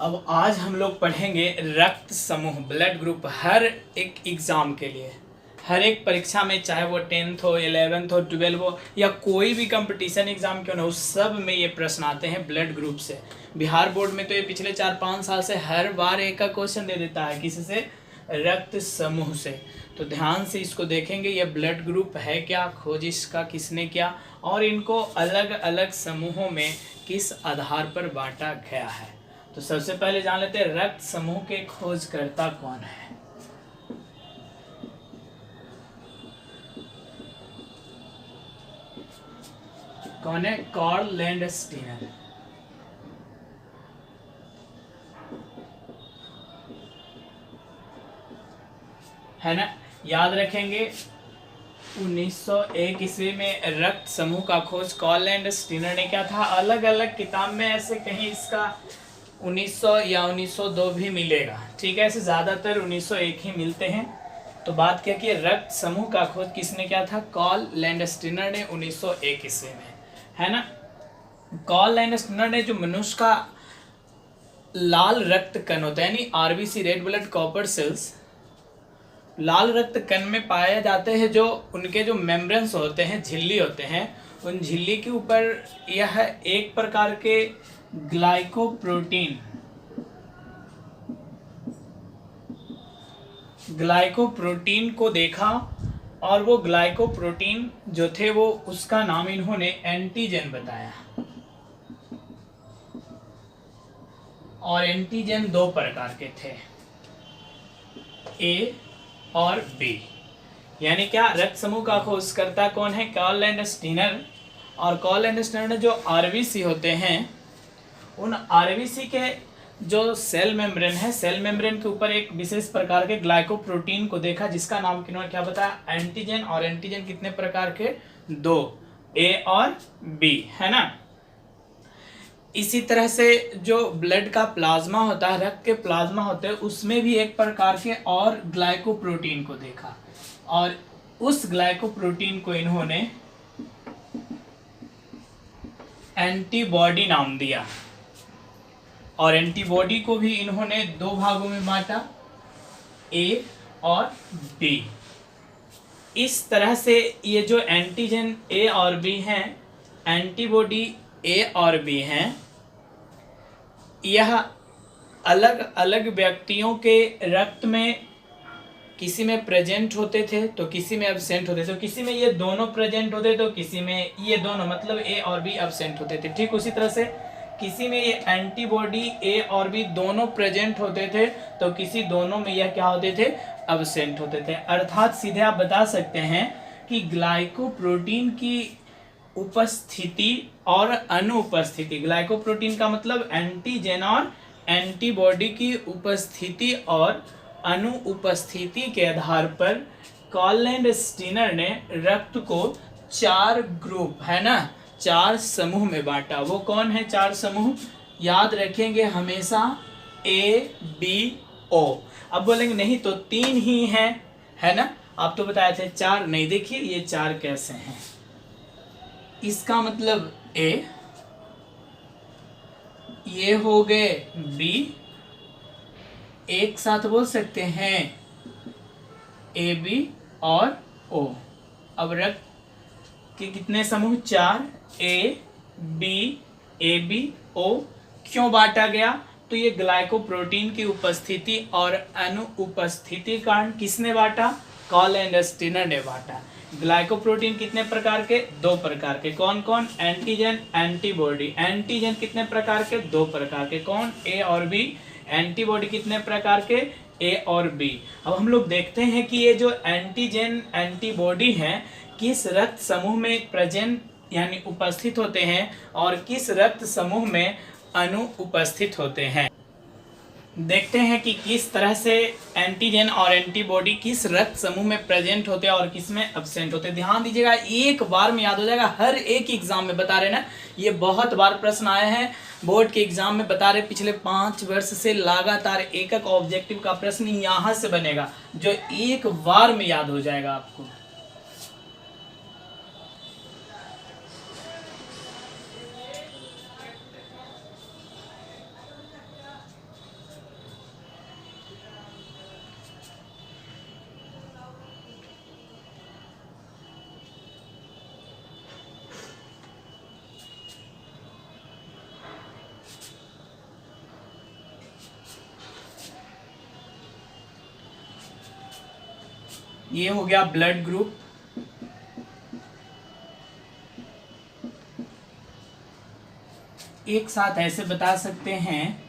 अब आज हम लोग पढ़ेंगे रक्त समूह, ब्लड ग्रुप। हर एक एग्ज़ाम के लिए, हर एक परीक्षा में, चाहे वो 10th हो, 11th हो, 12 हो, या कोई भी कंपटीशन एग्ज़ाम क्यों ना हो, सब में ये प्रश्न आते हैं ब्लड ग्रुप से। बिहार बोर्ड में तो ये पिछले 4-5 साल से हर बार एक का क्वेश्चन दे देता है, किसी से, रक्त समूह से। तो ध्यान से इसको देखेंगे, ये ब्लड ग्रुप है क्या, खोज इसका किसने किया, और इनको अलग अलग समूहों में किस आधार पर बांटा गया है। तो सबसे पहले जान लेते हैं रक्त समूह के खोजकर्ता कौन है। कौन है? कार्ल लैंडस्टीनर है ना। याद रखेंगे 1901 ईस्वी में रक्त समूह का खोज कार्ल लैंडस्टीनर ने किया था। अलग अलग किताब में ऐसे कहीं इसका 1900 या 1902 भी मिलेगा, ठीक है। ऐसे ज़्यादातर 1901 ही मिलते हैं। तो बात क्या कि रक्त समूह का खोज किसने किया था? कार्ल लैंडस्टीनर ने 1901 ईस्वी में, है ना। कार्ल लैंडस्टीनर ने जो मनुष्य का लाल रक्त कण होता है, यानी RBC, red blood corpuscles, लाल रक्त कण में पाए जाते हैं, जो उनके जो मेम्ब्रेन्स होते हैं, झिल्ली होते हैं, उन झिल्ली के ऊपर यह एक प्रकार के ग्लाइकोप्रोटीन को देखा, और वो ग्लाइकोप्रोटीन जो थे वो उसका नाम इन्होंने एंटीजन बताया। और एंटीजन दो प्रकार के थे, ए और बी। यानी क्या, रक्त समूह का खोजकर्ता कौन है? Karl Landsteiner. और कार्ल लैंडस्टीनर ने जो आरबीसी होते हैं, उन आरबीसी के जो सेल मेम्ब्रेन है, सेल मेम्ब्रेन के ऊपर एक विशेष प्रकार के ग्लाइकोप्रोटीन को देखा, जिसका नाम किन्होंने क्या बताया? एंटीजन। और एंटीजन कितने प्रकार के? दो, ए और बी, है ना। इसी तरह से जो ब्लड का प्लाज्मा होता है, रक्त के प्लाज्मा होते हैं, उसमें भी एक प्रकार के और ग्लाइकोप्रोटीन को देखा, और उस ग्लाइकोप्रोटीन को इन्होंने एंटीबॉडी नाम दिया। और एंटीबॉडी को भी इन्होंने दो भागों में बांटा, ए और बी। इस तरह से ये जो एंटीजन ए और बी हैं, एंटीबॉडी ए और बी हैं, यह अलग अलग व्यक्तियों के रक्त में किसी में प्रेजेंट होते थे तो किसी में एब्सेंट होते थे। तो किसी में ये दोनों प्रेजेंट होते तो किसी में ये दोनों, मतलब ए और बी, एब्सेंट होते थे। ठीक उसी तरह से किसी में ये एंटीबॉडी ए और बी दोनों प्रेजेंट होते थे तो किसी दोनों में यह क्या होते थे? एब्सेंट होते थे। अर्थात सीधे आप बता सकते हैं कि ग्लाइकोप्रोटीन की उपस्थिति और अनुपस्थिति, ग्लाइकोप्रोटीन का मतलब एंटीजन और एंटीबॉडी की उपस्थिति और अनुपस्थिति के आधार पर कार्ल लैंडस्टीनर ने रक्त को 4 ग्रुप, है ना, 4 समूह में बांटा। वो कौन है 4 समूह? याद रखेंगे हमेशा, ए बी ओ। अब बोलेंगे नहीं तो 3 ही हैं, है ना। आप तो बताए थे 4, नहीं। देखिए ये 4 कैसे हैं। इसका मतलब ए, ये हो गए बी, एक साथ बोल सकते हैं ए बी और ओ। अब रक्त के कितने समूह? 4, ए बी ओ। क्यों बांटा गया? तो ये ग्लाइकोप्रोटीन की उपस्थिति और अनुपस्थिति कारण किसने बांटा? कार्ल लैंडस्टीनर ने बांटा। ग्लाइकोप्रोटीन कितने प्रकार के? 2 प्रकार के। कौन कौन? Antigen, antibody. एंटीजन कितने प्रकार के? 2 प्रकार के। कौन? ए और बी। एंटीबॉडी कितने प्रकार के? ए और बी। अब हम लोग देखते हैं कि ये जो एंटीजन, एंटीबॉडी हैं, किस रक्त समूह में प्रेजेंट यानी उपस्थित होते हैं और किस रक्त समूह में अनुपस्थित होते हैं। देखते हैं कि किस तरह से एंटीजन और एंटीबॉडी किस रक्त समूह में प्रेजेंट होते हैं और किस में एब्सेंट होते हैं। ध्यान दीजिएगा, एक बार में याद हो जाएगा। हर एक एग्जाम में बता रहे ना, ये बहुत बार प्रश्न आए हैं बोर्ड के एग्जाम में, बता रहे पिछले 5 वर्ष से लगातार एक ऑब्जेक्टिव का प्रश्न यहाँ से बनेगा, जो एक बार में याद हो जाएगा आपको। ये हो गया ब्लड ग्रुप। एक साथ ऐसे बता सकते हैं,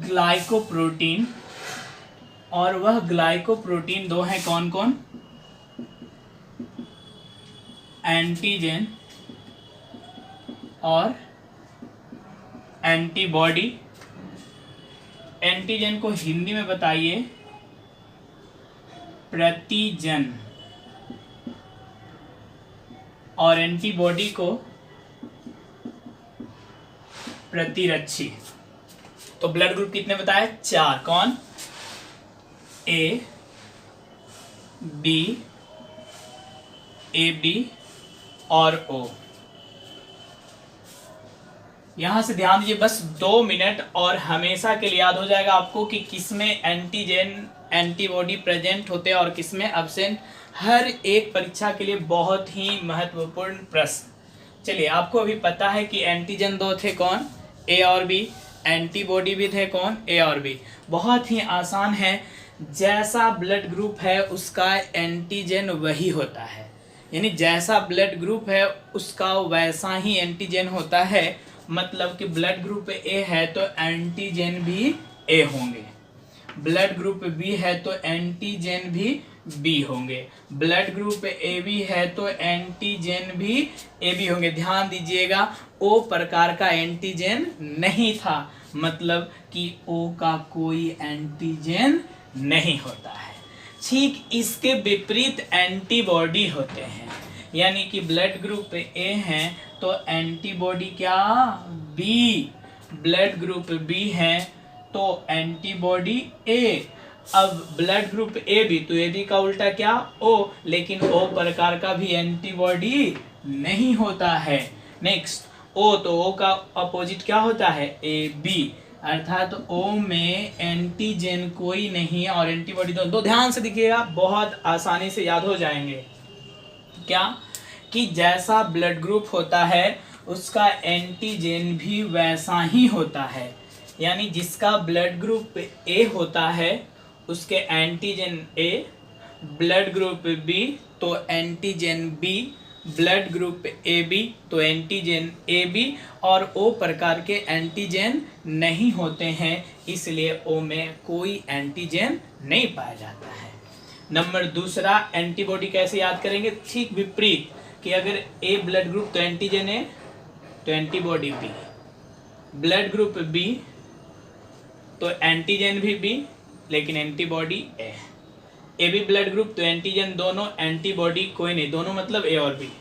ग्लाइकोप्रोटीन, और वह ग्लाइकोप्रोटीन दो हैं कौन कौन? एंटीजन और एंटीबॉडी। एंटीजन को हिंदी में बताइए प्रतिजन, और एंटीबॉडी को प्रतिरक्षी। तो ब्लड ग्रुप कितने बताए? 4। कौन? ए बी, ए बी और ओ। यहां से ध्यान दीजिए, बस 2 मिनट और हमेशा के लिए याद हो जाएगा आपको कि किसमें एंटीजन एंटीबॉडी प्रेजेंट होते हैं और किसमें एब्सेंट। हर एक परीक्षा के लिए बहुत ही महत्वपूर्ण प्रश्न। चलिए, आपको अभी पता है कि एंटीजन 2 थे कौन? ए और बी। एंटीबॉडी भी थे कौन? ए और बी। बहुत ही आसान है, जैसा ब्लड ग्रुप है उसका एंटीजन वही होता है, यानी जैसा ब्लड ग्रुप है उसका वैसा ही एंटीजन होता है। मतलब कि ब्लड ग्रुप ए है तो एंटीजन भी ए होंगे, ब्लड ग्रुप बी है तो एंटीजन भी बी होंगे, ब्लड ग्रुप ए बी है तो एंटीजन भी ए बी होंगे। ध्यान दीजिएगा, ओ प्रकार का एंटीजन नहीं था, मतलब कि ओ का कोई एंटीजन नहीं होता है। ठीक इसके विपरीत एंटीबॉडी होते हैं, यानी कि ब्लड ग्रुप ए है तो एंटीबॉडी क्या? बी। ब्लड ग्रुप बी है तो एंटीबॉडी ए। अब ब्लड ग्रुप ए बी तो ए बी का उल्टा क्या? ओ। लेकिन ओ प्रकार का भी एंटीबॉडी नहीं होता है। नेक्स्ट, ओ तो ओ का अपोजिट क्या होता है? A B. अर्थात ओ में एंटीजन कोई नहीं और एंटीबॉडी दो। ध्यान से देखिएगा, बहुत आसानी से याद हो जाएंगे। क्या? कि जैसा ब्लड ग्रुप होता है उसका एंटीजन भी वैसा ही होता है, यानी जिसका ब्लड ग्रुप ए होता है उसके antigen A, blood group B तो antigen B, blood group A B तो एंटीजन ए बी, और ओ प्रकार के एंटीजन नहीं होते हैं, इसलिए ओ में कोई एंटीजन नहीं पाया जाता है। नंबर दूसरा, एंटीबॉडी कैसे याद करेंगे? ठीक विपरीत, कि अगर ए ब्लड ग्रुप तो एंटीजन ए तो antibody B, blood group B तो एंटीजन भी बी लेकिन antibody A B blood group तो एंटीजन दोनों, एंटीबॉडी कोई नहीं, दोनों मतलब ए और बी।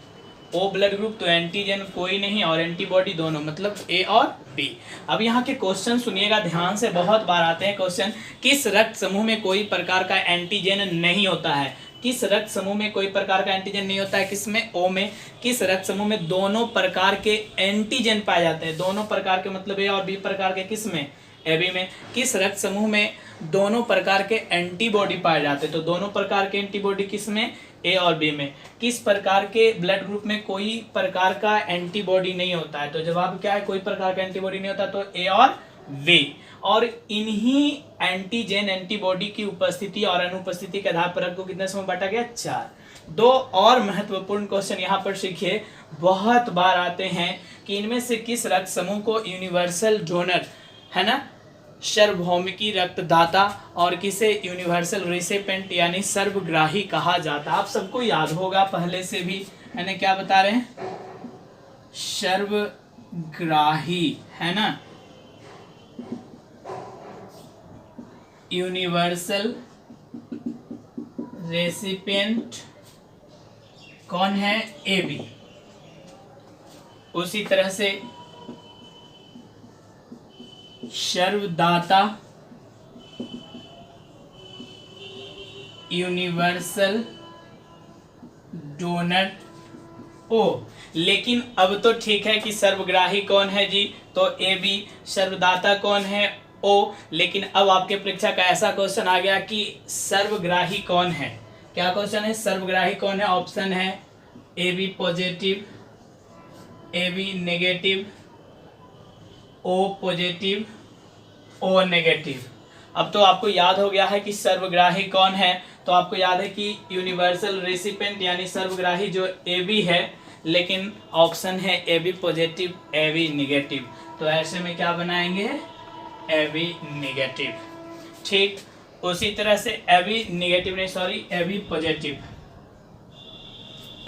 ओ ब्लड ग्रुप तो एंटीजन कोई नहीं और एंटीबॉडी दोनों, मतलब ए और बी। अब यहाँ के क्वेश्चन सुनिएगा ध्यान से, बहुत बार आते हैं क्वेश्चन, किस रक्त समूह में कोई प्रकार का एंटीजन नहीं होता है? किस रक्त समूह में कोई प्रकार का एंटीजन नहीं होता है? किसमें? ओ में। किस रक्त समूह में दोनों प्रकार के एंटीजन पाए जाते हैं? दोनों प्रकार के मतलब ए और बी प्रकार के, किसमें? ए बी में। किस रक्त समूह में दोनों प्रकार के एंटीबॉडी पाए जाते हैं? तो दोनों प्रकार के एंटीबॉडी किसमें? ए और बी में। किस प्रकार के ब्लड ग्रुप में कोई प्रकार का एंटीबॉडी नहीं होता है? तो जवाब क्या है? कोई प्रकार का एंटीबॉडी नहीं होता, तो ए और बी। और इन्हीं एंटीजन एंटीबॉडी की उपस्थिति और अनुपस्थिति के आधार पर रक्त को कितने समूह बांटा गया? 4। 2 और महत्वपूर्ण क्वेश्चन यहाँ पर सीखिए, बहुत बार आते हैं कि इनमें से किस रक्त समूह को यूनिवर्सल डोनर, है ना, सार्वभौमिकी रक्तदाता, और किसे यूनिवर्सल रिसिपेंट यानी सर्वग्राही कहा जाता है? आप सबको याद होगा पहले से भी, मैंने क्या बता रहे हैं? सर्वग्राही, है ना। यूनिवर्सल रेसिपिएंट कौन है? A B. उसी तरह से सर्वदाता यूनिवर्सल डोनर ओ। लेकिन अब तो ठीक है कि सर्वग्राही कौन है जी? तो ए बी। सर्वदाता कौन है? ओ। लेकिन अब आपके परीक्षा का ऐसा क्वेश्चन आ गया कि सर्वग्राही कौन है? क्या क्वेश्चन है? सर्वग्राही कौन है? ऑप्शन है A B positive, A B negative, O positive, O negative. अब तो आपको याद हो गया है कि सर्वग्राही कौन है, तो आपको याद है कि यूनिवर्सल रेसिपिएंट यानी सर्वग्राही जो ए बी है, लेकिन ऑप्शन है A B positive A B negative, तो ऐसे में क्या बनाएंगे, ए बी निगेटिव। ठीक, उसी तरह से ए बी निगेटिव नहीं sorry A B positive,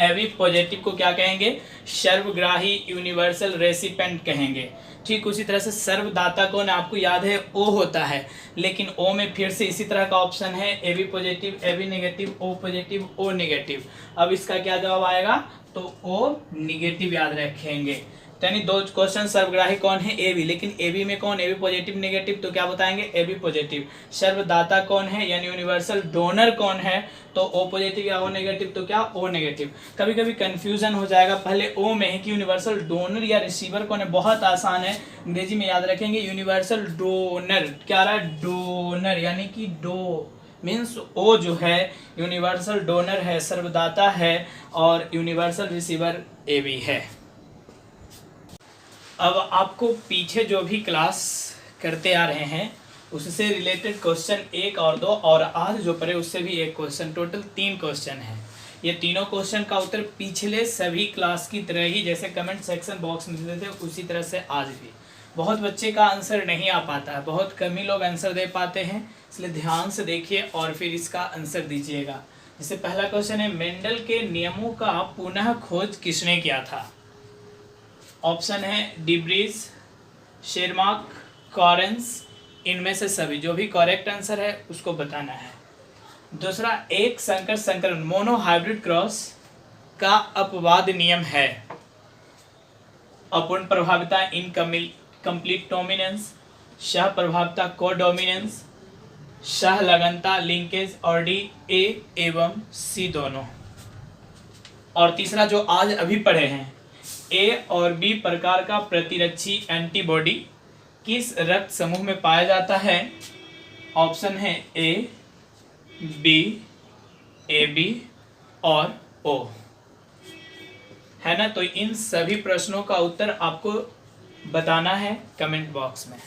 A B positive को क्या कहेंगे, सर्वग्राही यूनिवर्सल रेसिपेंट कहेंगे। ठीक, उसी तरह से सर्वदाता कौन है, आपको याद है ओ होता है, लेकिन ओ में फिर से इसी तरह का ऑप्शन है A B positive A B negative O positive O negative. अब इसका क्या जवाब आएगा, तो ओ निगेटिव याद रखेंगे। यानी दो क्वेश्चन, सर्वग्राही कौन है ए बी, लेकिन ए बी में कौन, ए बी पॉजिटिव नेगेटिव, तो क्या बताएंगे ए बी पॉजिटिव। सर्वदाता कौन है यानी यूनिवर्सल डोनर कौन है, तो ओ पॉजिटिव या ओ नेगेटिव, तो क्या ओ नेगेटिव। कभी कभी कंफ्यूजन हो जाएगा पहले ओ में है कि यूनिवर्सल डोनर या रिसीवर कौन है, बहुत आसान है, अंग्रेजी में याद रखेंगे यूनिवर्सल डोनर, क्या रहा डोनर, यानी कि डो मीन्स ओ जो है यूनिवर्सल डोनर है, सर्वदाता है, और यूनिवर्सल रिसीवर ए बी है। अब आपको पीछे जो भी क्लास करते आ रहे हैं उससे रिलेटेड क्वेश्चन 1 और 2 और आज जो पढ़े उससे भी एक क्वेश्चन, टोटल 3 क्वेश्चन है। ये तीनों क्वेश्चन का उत्तर पिछले सभी क्लास की तरह ही जैसे कमेंट सेक्शन बॉक्स में देते थे उसी तरह से आज भी। बहुत बच्चे का आंसर नहीं आ पाता है, बहुत कम ही लोग आंसर दे पाते हैं, इसलिए ध्यान से देखिए और फिर इसका आंसर दीजिएगा। जैसे पहला क्वेश्चन है, मेंडल के नियमों का पुनः खोज किसने किया था। ऑप्शन है डिब्रीज, शेरमार्क, कॉरेंस, इनमें से सभी, जो भी करेक्ट आंसर है उसको बताना है। दूसरा, एक संकर संकरण मोनो हाइब्रिड क्रॉस का अपवाद नियम है। अपूर्ण प्रभाविता इनकम्प्लीट डोमिनेंस, सह प्रभाविता कोडोमिनेंस, सह लगनता लिंकेज, और डी ए एवं सी दोनों। और तीसरा जो आज अभी पढ़े हैं, ए और बी प्रकार का प्रतिरक्षी एंटीबॉडी किस रक्त समूह में पाया जाता है। ऑप्शन है ए बी और ओ, है ना। तो इन सभी प्रश्नों का उत्तर आपको बताना है कमेंट बॉक्स में।